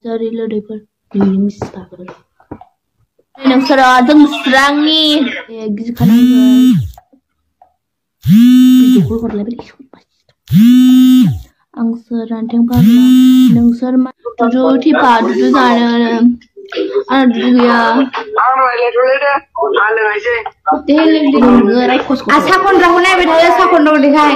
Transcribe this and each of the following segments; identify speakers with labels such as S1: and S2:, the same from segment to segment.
S1: Sorry loader mistaken. Nang saradang serangni gizi kanang video call कर लेबे आं सोरांथें पारला नों सोर मा दुदु थिपा दुदु जानो आं दुदु गैया साखन राहु नायबाय थायो साखन दं देखाय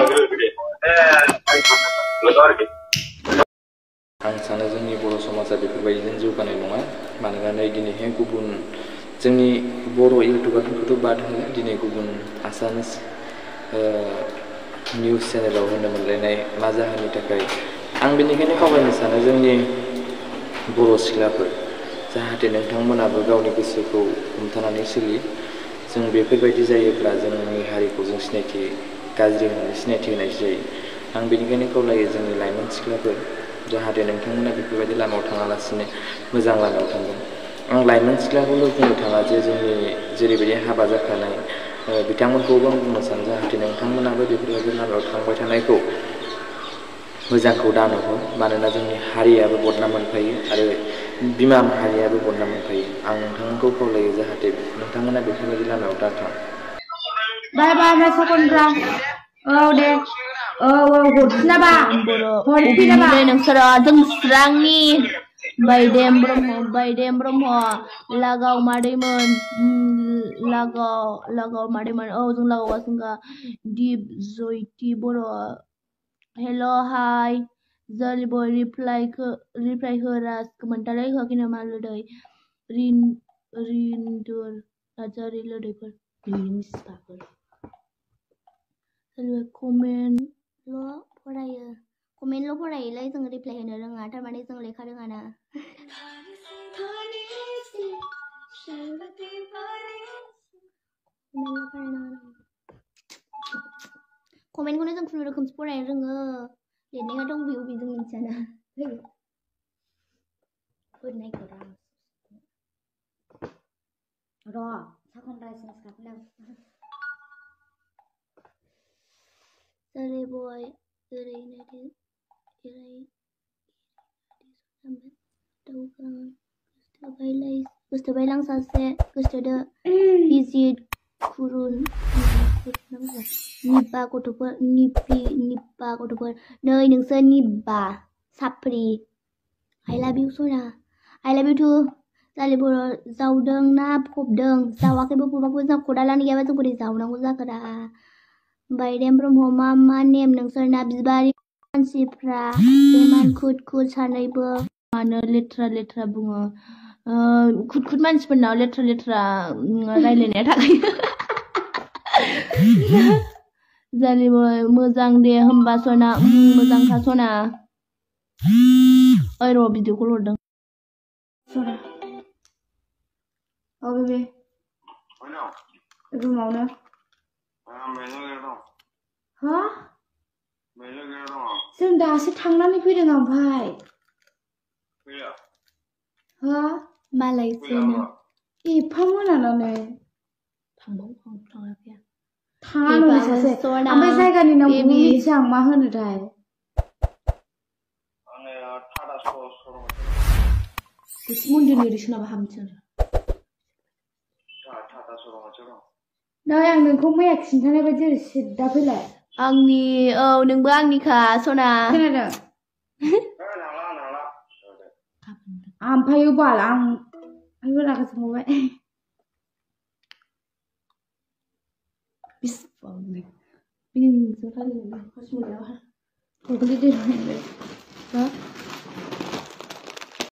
S2: आं सानो जोंनि बर' समाजा बेफोरबायदिजों जौगानाय नङा मानोना नै दिनैहाय गुबुन जोंनि बर' इउटुबारफोरखौथ' बाद हो दिनै गुबुन आसामिस निउस चेनेलाव होनो मोनलायनाय मा जाहोननि थाखाय आं बेनिखायनो खावलायनो सानो जोंनि बर' सिख्लाफोर जाहाथे नोंथांमोनाबो गावनि गोसोखौ हमथानानै सोलियो जों बेफोरबायदि जायोब्ला जोंनि हारिखौ जों सिनायथि गाज्रि होननानै सिनायथि होनाय जायो आं बेनिखायनो खावलायो जोंनि लाइमोन सिख्लाफोर जाहाथे नोंथांमोना बेफोरबायदि लामायाव थाङालासिनो मोजां लामायाव थांगोन आं लाइमोन सिख्लाखौल' बुंनो थाङा जे जोंनि जेरैबायदि हाबा जाखानाय बिथांमोनखौबो आं बुंनो सानो जाहाथे नोंथांमोनाबो बेफोरबायदि लामायाव थांबाय थानायखौ मोजांखौ दानहर मानोना जोंनि हारियाबो बदनाम मोनफायो आरो बिमा माहारियाबो बदनाम मोनफायो आं नोंथांमोनखौ खावलायो जाहाथे नोंथांमोना बेफोरबायदि लामायाव दाथां
S1: बाय बाय मेसाकनद्रा औ दे औ हरफिनाबा हरफिनाबा नोंसोरो जों स्रांनि बायदेम ब्रह्म लागाव मादैमोन लागाव मादैमोन औ जों लागावगासिनो दिप जयति बर' हेल' हाय जलिबो रिप्लाइ होरा कमेन्टारै होआखै नामा लोदै रिन्दुर नार्जारि लोदैफोर मिस्टाफोर कमेन्टल' फरायोलै जों रिप्लाइ होनो रोङा थारमाने जों लेखा रोङा ना कमेन्टखौनो जों खुनुरुखुमसो फरायनो रोङो लिरनायखौथ' बबे जों मिथियाना र' साखन रायज्लायनो सिखारफिनदों Sorry boy, Gusto lang sase, gusto da visit kurun nipa gotopor नै नोंसोर निबा साप्रि I love you Sona I love you too जालिबर जावदों ना फबदों जावाखैबो फबाखैबो जों खदालानो गैयाबा जों बोरै जावनांगौ जाखोरा बायदेम ब्रह्म मा नेम नोंसोरना बिबारि मानसिफ्रा बेमान खुद सानैबो मानो लेथ्रा बुङो खुद मानसिफोरनाव लेथ्रा रायलायनाया थाखायो जालिबो मोजां दे होमबा सना मोजांखा सना ओइ र' भिडिअखौ हरदों सना औ बेबे रुमावनो हा जों दासो थांनानै फैदों ओमफ्राय हा मालायसोनो एफा मोनानानै थाङाखै थाङा नङा सासे ओमफ्राय जायगानि नामखौ मिथिया आं मा होनोथाय मन्दिरनि रिसोनाबा हामथियानो नै आं नोंखौ मैया खिन्थानाय बायदि ओरै सिद्दा फैलाय आंनि औ नोंबो आंनिखा सना खोनादों ओमफ्राय बाल आं आयौ रागा जोंबावबाय बिसिबां बिनिजों रायलायनो हरगोन दे